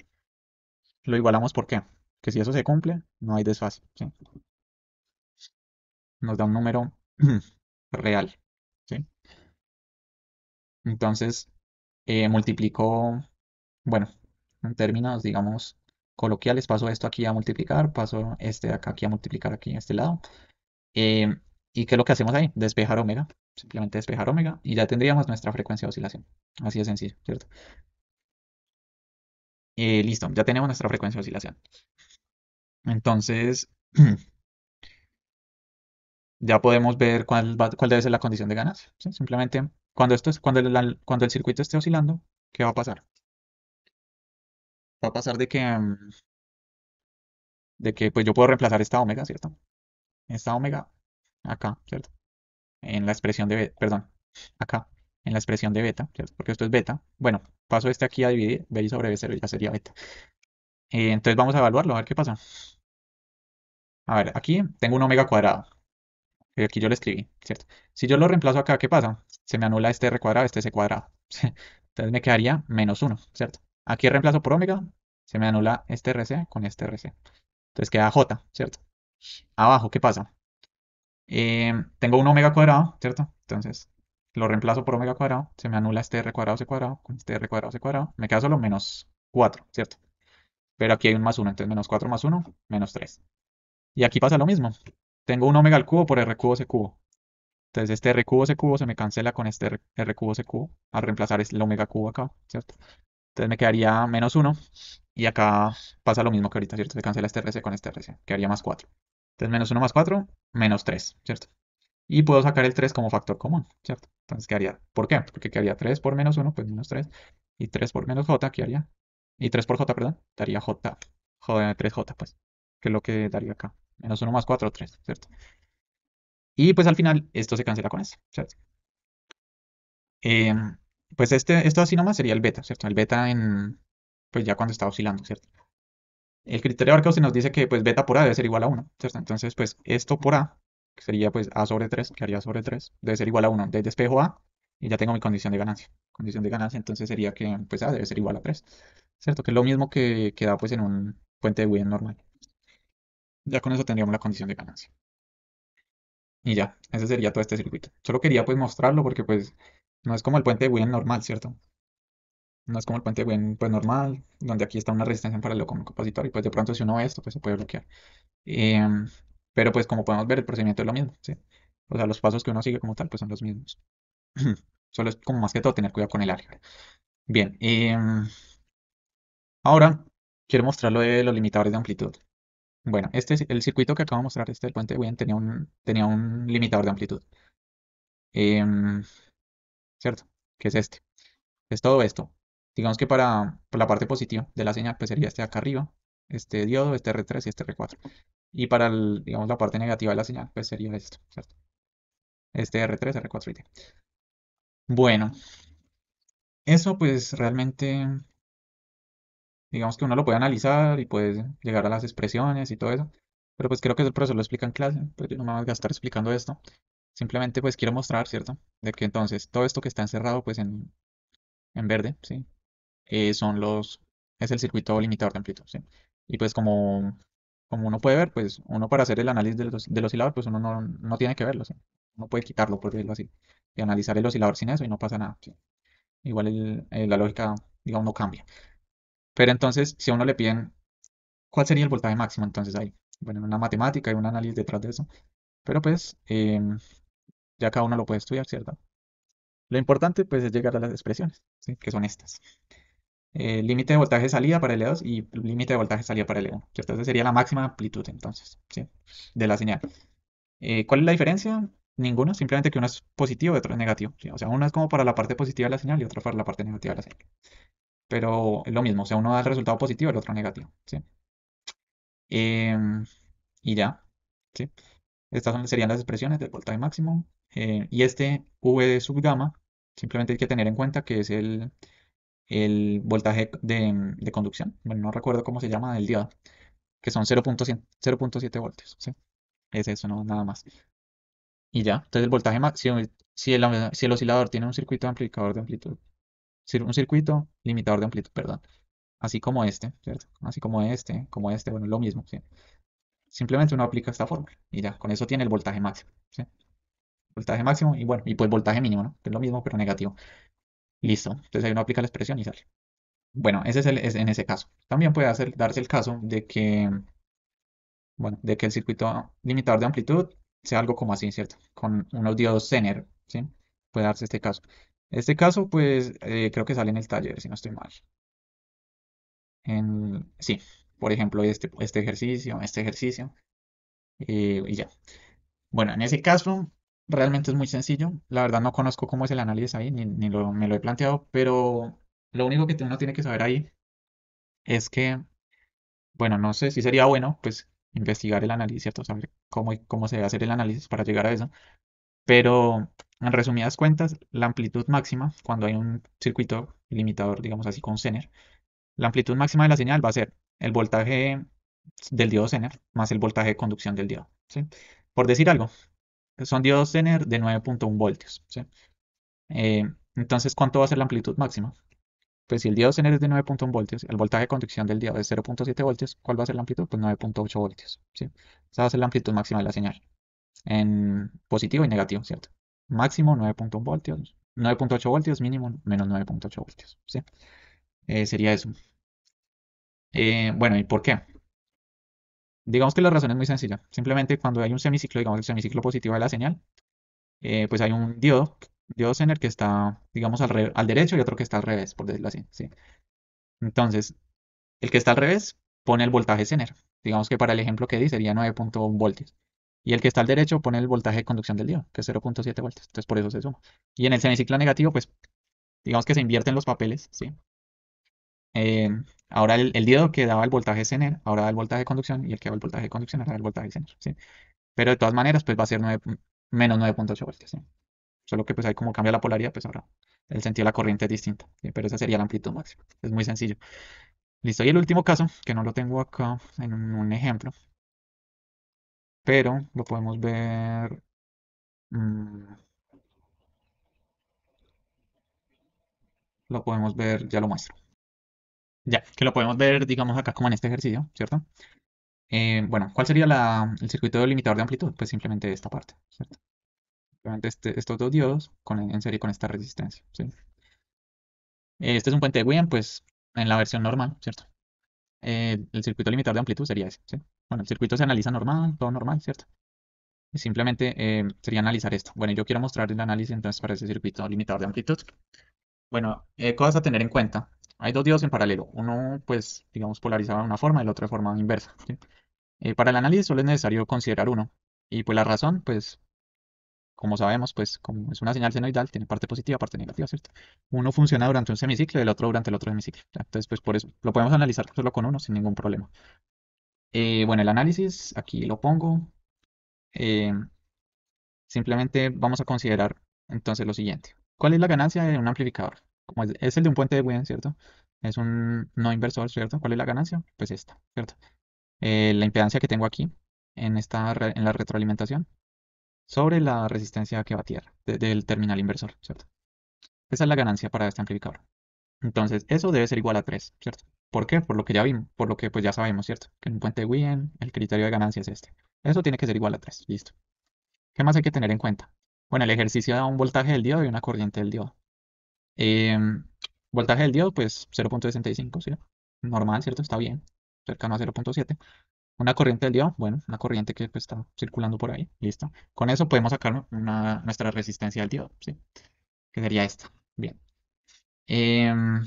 Lo igualamos ¿por qué? Que si eso se cumple, no hay desfase, ¿sí? Nos da un número real, ¿sí? Entonces, multiplico, bueno, en términos, digamos, coloquiales, paso esto aquí a multiplicar, paso este de acá aquí a multiplicar aquí a este lado. Eh, ¿Y qué es lo que hacemos ahí? Despejar omega, simplemente despejar omega y ya tendríamos nuestra frecuencia de oscilación. Así de sencillo, ¿cierto? Listo, ya tenemos nuestra frecuencia de oscilación. Entonces, ya podemos ver cuál debe ser la condición de ganancia, ¿sí? Simplemente, cuando el circuito esté oscilando, ¿qué va a pasar? Va a pasar de que pues yo puedo reemplazar esta omega, ¿cierto? Esta omega acá, ¿cierto? En la expresión de beta, perdón, acá, en la expresión de beta, ¿cierto? Porque esto es beta. Bueno, paso este aquí a dividir, BI sobre B0 ya sería beta. Entonces vamos a evaluarlo, a ver qué pasa. A ver, aquí tengo un omega cuadrado, que aquí yo lo escribí, ¿cierto? Si yo lo reemplazo acá, ¿qué pasa? Se me anula este R cuadrado, este C cuadrado. Entonces me quedaría menos uno, ¿cierto? Aquí reemplazo por omega, se me anula este RC con este RC. Entonces queda J, ¿cierto? Abajo, ¿qué pasa? Tengo un omega cuadrado, ¿cierto? Entonces lo reemplazo por omega cuadrado, se me anula este R cuadrado C cuadrado con este R cuadrado C cuadrado, me queda solo menos 4, ¿cierto? Pero aquí hay un más uno, entonces menos 4 más uno, menos 3. Y aquí pasa lo mismo. Tengo un omega al cubo por R cubo C cubo. Entonces este R cubo C cubo se me cancela con este R cubo C cubo al reemplazar el omega cubo acá, ¿cierto? Entonces me quedaría menos uno y acá pasa lo mismo que ahorita, ¿cierto? Se cancela este RC con este RC, quedaría más 4. Entonces menos uno más 4, menos 3, ¿cierto? Y puedo sacar el 3 como factor común, ¿cierto? Entonces quedaría, ¿por qué? Porque quedaría 3 por menos uno, pues menos 3. Y 3 por menos j, ¿qué haría? Y 3 por j, perdón, daría j, 3j, pues, que es lo que daría acá. Menos uno más 4, 3, ¿cierto? Y pues al final esto se cancela con esto, ¿cierto? Em, pues esto así nomás sería el beta, ¿cierto? El beta pues ya cuando está oscilando, ¿cierto? El criterio de Barkhouse nos dice que pues beta por A debe ser igual a uno, ¿cierto? Entonces pues esto por A, que sería pues A sobre 3, que haría sobre 3 debe ser igual a uno. Entonces despejo A y ya tengo mi condición de ganancia. Condición de ganancia entonces sería que pues A debe ser igual a 3, ¿cierto? Que es lo mismo que da pues en un puente de Wien normal. Ya con eso tendríamos la condición de ganancia. Y ya, ese sería todo este circuito. Solo quería pues mostrarlo porque pues no es como el puente de Wien normal, ¿cierto? No es como el puente de Wien pues normal, donde aquí está una resistencia en paralelo con un capacitor y pues de pronto si uno ve esto pues se puede bloquear. Em, pero pues como podemos ver el procedimiento es lo mismo, ¿sí? O sea, los pasos que uno sigue como tal pues son los mismos. Solo es como más que todo tener cuidado con el álgebra. Bien, ahora quiero mostrar lo de los limitadores de amplitud. Bueno, este es el circuito que acabo de mostrar, este del puente de Wien tenía un limitador de amplitud. Em, ¿Cierto? Que es este. Es todo esto. Digamos que para la parte positiva de la señal, pues sería este de acá arriba, este diodo, este R3 y este R4. Y para digamos, la parte negativa de la señal, pues sería esto, ¿cierto? Este R3, R4 y T. Bueno, eso pues realmente, digamos que uno lo puede analizar y puede llegar a las expresiones y todo eso. Pero pues creo que el profesor lo explica en clase, pues yo no me voy a gastar explicando esto. Simplemente pues quiero mostrar, ¿cierto? De que entonces todo esto que está encerrado pues en verde, ¿sí? Es el circuito limitador de amplitud, ¿sí? Y pues como uno puede ver, pues uno para hacer el análisis del oscilador, pues uno no tiene que verlo, ¿sí? Uno puede quitarlo, por decirlo así, y analizar el oscilador sin eso y no pasa nada, ¿sí? Igual la lógica, digamos, no cambia. Pero entonces, si a uno le piden, ¿cuál sería el voltaje máximo? Entonces hay, bueno, una matemática y un análisis detrás de eso, pero pues ya cada uno lo puede estudiar, ¿cierto? Lo importante, pues, es llegar a las expresiones, ¿sí? Que son estas. Límite de voltaje de salida para L2 y límite de voltaje de salida para L1, ¿cierto? Esa sería la máxima amplitud entonces, ¿sí? De la señal. ¿Cuál es la diferencia? Ninguna, simplemente que uno es positivo y otro es negativo, ¿sí? O sea, uno es como para la parte positiva de la señal y otro para la parte negativa de la señal. Pero es lo mismo, o sea, uno da el resultado positivo y el otro negativo, ¿sí? Em, y ya, ¿sí? Serían las expresiones del voltaje máximo. Y este V de sub gamma, simplemente hay que tener en cuenta que es el voltaje de conducción, bueno, no recuerdo cómo se llama, del diodo, que son 0.7 voltios, ¿sí? Es eso, no, nada más. Y ya, entonces el voltaje máximo, si el oscilador tiene un circuito amplificador de amplitud, un circuito limitador de amplitud, perdón, así como este, ¿cierto? Así como este, bueno, lo mismo, ¿sí? Simplemente uno aplica esta fórmula y ya, con eso tiene el voltaje máximo, ¿sí? Voltaje máximo y bueno, y pues voltaje mínimo, ¿no? Que es lo mismo, pero negativo. Listo, entonces ahí uno aplica la expresión y sale. Bueno, es en ese caso. También puede darse el caso de que, bueno, de que el circuito limitador de amplitud sea algo como así, ¿cierto? Con unos diodos Zener, ¿sí? Puede darse este caso. Este caso, pues, creo que sale en el taller, si no estoy mal. Sí, por ejemplo, este ejercicio, y ya. Bueno, en ese caso, realmente es muy sencillo. La verdad no conozco cómo es el análisis ahí, ni me lo he planteado, pero lo único que uno tiene que saber ahí es que bueno, no sé si sería bueno, pues, investigar el análisis, ¿cierto? Saber cómo se debe hacer el análisis para llegar a eso. Pero, en resumidas cuentas, la amplitud máxima, cuando hay un circuito limitador, digamos así, con Zener, la amplitud máxima de la señal va a ser el voltaje del diodo Zener más el voltaje de conducción del diodo, ¿sí? Por decir algo, son diodos Zener de 9.1 voltios, ¿sí? Entonces, ¿cuánto va a ser la amplitud máxima? Pues si el diodo Zener es de 9.1 voltios, el voltaje de conducción del diodo es 0.7 voltios, ¿cuál va a ser la amplitud? Pues 9.8 voltios, ¿sí? Esa va a ser la amplitud máxima de la señal, en positivo y negativo, ¿cierto? Máximo 9.1 voltios, 9.8 voltios, mínimo menos 9.8 voltios, ¿sí? Sería eso. Bueno, ¿y por qué? Digamos que la razón es muy sencilla. Simplemente cuando hay un semiciclo, digamos el semiciclo positivo de la señal, pues hay un diodo Zener que está, digamos, al derecho y otro que está al revés, por decirlo así, ¿sí? Entonces, el que está al revés pone el voltaje Zener. Digamos que para el ejemplo que di sería 9.1 voltios. Y el que está al derecho pone el voltaje de conducción del diodo, que es 0.7 voltios. Entonces por eso se suma. Y en el semiciclo negativo, pues digamos que se invierten los papeles, ¿sí? Eh, Ahora el diodo que daba el voltaje Zener, ahora da el voltaje de conducción y el que daba el voltaje de conducción ahora da el voltaje Zener, ¿sí? Pero de todas maneras, pues va a ser 9. menos 9,8 voltios, ¿sí? Solo que pues ahí como cambia la polaridad, pues ahora el sentido de la corriente es distinto, ¿sí? Pero esa sería la amplitud máxima. Es muy sencillo. Listo. Y el último caso, que no lo tengo acá en un ejemplo, pero lo podemos ver, mm, ya lo muestro. Ya, que lo podemos ver, digamos, acá como en este ejercicio, ¿cierto? Bueno, ¿cuál sería el circuito delimitador de amplitud? Pues simplemente esta parte, ¿cierto? Simplemente estos dos diodos en serie con esta resistencia, ¿sí? Este es un puente de Wien, pues en la versión normal, ¿cierto? El circuito limitador de amplitud sería ese, ¿sí? Bueno, el circuito se analiza normal, todo normal, ¿cierto? Y simplemente sería analizar esto. Bueno, yo quiero mostrar el análisis entonces para ese circuito limitador de amplitud. Bueno, cosas a tener en cuenta. Hay dos diodos en paralelo. Uno, pues, digamos, polarizado de una forma, el otro de forma inversa, ¿sí? Para el análisis solo es necesario considerar uno. Y pues la razón, pues, como sabemos, pues, como es una señal senoidal, tiene parte positiva, parte negativa, ¿cierto? Uno funciona durante un semiciclo y el otro durante el otro semiciclo. ¿Ya? Entonces, pues, por eso lo podemos analizar solo con uno sin ningún problema. Bueno, el análisis, aquí lo pongo. Eh, Simplemente vamos a considerar entonces lo siguiente. ¿Cuál es la ganancia de un amplificador? Como es el de un puente de Wien, ¿cierto? Es un no inversor, ¿cierto? ¿Cuál es la ganancia? Pues esta, ¿cierto? La impedancia que tengo aquí en la retroalimentación sobre la resistencia que va a tierra del terminal inversor, ¿cierto? Esa es la ganancia para este amplificador. Entonces, eso debe ser igual a 3, ¿cierto? ¿Por qué? Por lo que ya vimos, por lo que pues ya sabemos, ¿cierto? Que en un puente de Wien el criterio de ganancia es este. Eso tiene que ser igual a 3, listo. ¿Qué más hay que tener en cuenta? Bueno, el ejercicio da un voltaje del diodo y una corriente del diodo. Em, Voltaje del diodo, pues 0,65, ¿sí? Normal, ¿cierto? Está bien, cercano a 0,7. Una corriente del diodo, bueno, una corriente que pues, está circulando por ahí, listo. Con eso podemos sacar nuestra resistencia del diodo, ¿sí? Que sería esta. Bien. Em,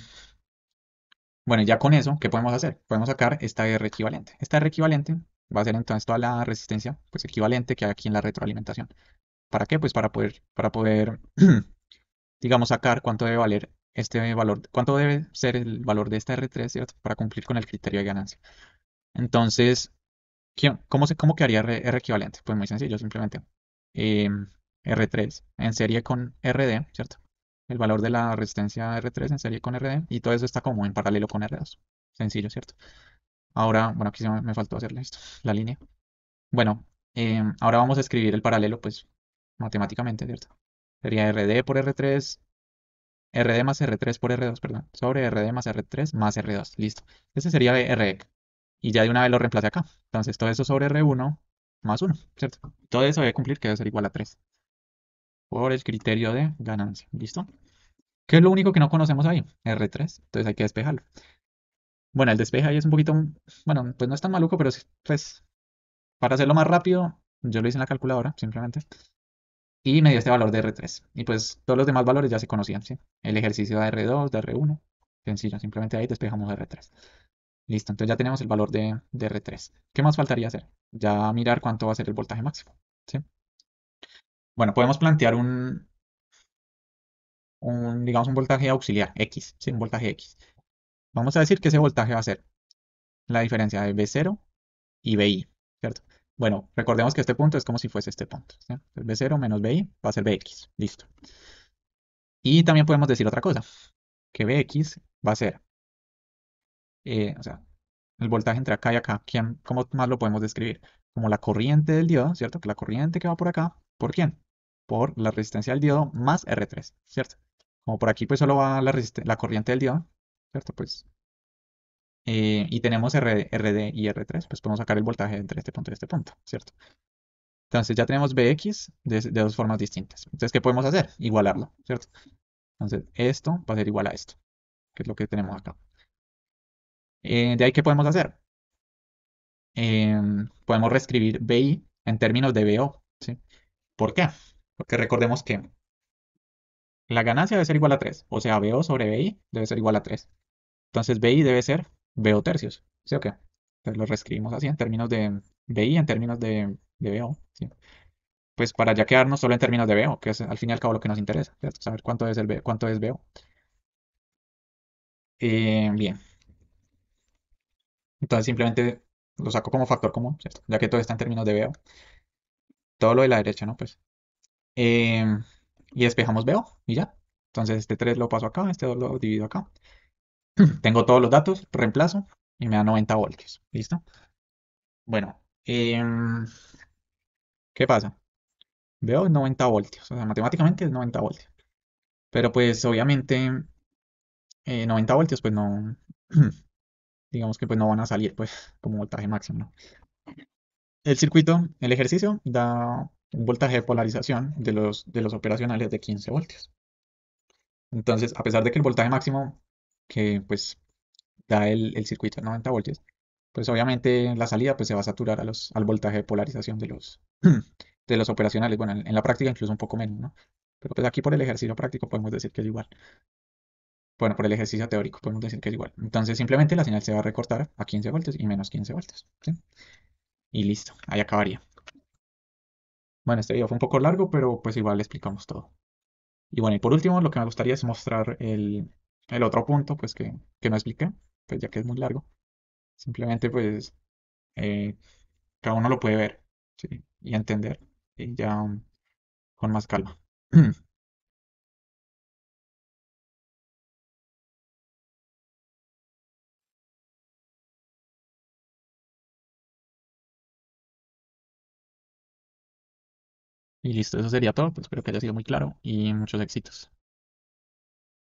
bueno, ya con eso, ¿qué podemos hacer? Podemos sacar esta R equivalente. Esta R equivalente va a ser entonces toda la resistencia pues, equivalente que hay aquí en la retroalimentación. ¿Para qué? Pues para poder digamos, sacar cuánto debe valer este valor, cuánto debe ser el valor de esta R3, ¿cierto? Para cumplir con el criterio de ganancia. Entonces, ¿cómo quedaría R equivalente? Pues muy sencillo, simplemente R3 en serie con RD, ¿cierto? El valor de la resistencia R3 en serie con RD y todo eso está como en paralelo con R2. Sencillo, ¿cierto? Ahora, bueno, aquí me faltó hacerle esto, la línea. Bueno, ahora vamos a escribir el paralelo, pues matemáticamente, ¿cierto? Sería RD por R3 RD más R3 por R2, perdón, sobre RD más R3 más R2, listo. Ese sería REC. Y ya de una vez lo reemplacé acá. Entonces todo eso sobre R1 más 1, ¿cierto? Todo eso debe cumplir que debe ser igual a 3 por el criterio de ganancia, ¿listo? ¿Qué es lo único que no conocemos ahí? R3, entonces hay que despejarlo. Bueno, el despeje ahí es un poquito, bueno, pues no es tan maluco, pero pues para hacerlo más rápido, yo lo hice en la calculadora, simplemente. Y me dio este valor de R3. Y pues todos los demás valores ya se conocían, ¿sí? El ejercicio de R2, de R1. Sencillo, simplemente ahí despejamos R3. Listo, entonces ya tenemos el valor de R3. ¿Qué más faltaría hacer? Ya mirar cuánto va a ser el voltaje máximo, ¿sí? Bueno, podemos plantear digamos, un voltaje auxiliar, X, ¿sí? Un voltaje X. Vamos a decir que ese voltaje va a ser la diferencia de V0 y VI, ¿cierto? Bueno, recordemos que este punto es como si fuese este punto, ¿sí? Entonces, V0 menos VI va a ser VX, listo. Y también podemos decir otra cosa, que Vx va a ser, o sea, el voltaje entre acá y acá. ¿Cómo más lo podemos describir? Como la corriente del diodo, ¿cierto? Que la corriente que va por acá, ¿por quién? Por la resistencia del diodo más R3, ¿cierto? Como por aquí pues solo va la corriente del diodo, ¿cierto? Pues, y tenemos RD y R3, pues podemos sacar el voltaje entre este punto y este punto, ¿cierto? Entonces ya tenemos Vx de dos formas distintas. Entonces, ¿qué podemos hacer? Igualarlo, ¿cierto? Entonces, esto va a ser igual a esto, que es lo que tenemos acá. De ahí, ¿qué podemos hacer? Podemos reescribir BI en términos de BO, ¿sí? ¿Por qué? Porque recordemos que la ganancia debe ser igual a 3, o sea, BO sobre BI debe ser igual a 3. Entonces BI debe ser BO tercios, ¿sí o qué? Entonces lo reescribimos así en términos de BI, en términos de BO, ¿sí? Pues para ya quedarnos solo en términos de BO, que es al fin y al cabo lo que nos interesa, ¿cierto? Saber cuánto es BO. Bien, entonces simplemente lo saco como factor común, ¿cierto? Ya que todo está en términos de BO. Todo lo de la derecha, ¿no? Pues. Em, y despejamos veo y ya. Entonces este 3 lo paso acá, este 2 lo divido acá. Tengo todos los datos, reemplazo y me da 90 voltios. ¿Listo? Bueno, ¿qué pasa? Veo 90 voltios, o sea, matemáticamente es 90 voltios. Pero pues obviamente 90 voltios pues no, digamos que pues no van a salir pues como voltaje máximo, ¿no? El circuito, el ejercicio da un voltaje de polarización de los operacionales de 15 voltios. Entonces, a pesar de que el voltaje máximo que pues da el circuito de 90 voltios, pues obviamente la salida pues se va a saturar al voltaje de polarización de los operacionales. Bueno, en la práctica incluso un poco menos, ¿no? Pero pues aquí por el ejercicio práctico podemos decir que es igual. Bueno, por el ejercicio teórico podemos decir que es igual. Entonces simplemente la señal se va a recortar a 15 voltios y menos 15 voltios, ¿sí? Y listo, ahí acabaría. Bueno, este video fue un poco largo, pero pues igual le explicamos todo. Y bueno, y por último, lo que me gustaría es mostrar el otro punto, pues que no expliqué, pues ya que es muy largo. Simplemente pues eh, cada uno lo puede ver, ¿sí? Y entender, y ya con más calma. Y listo, eso sería todo. Pues espero que haya sido muy claro y muchos éxitos.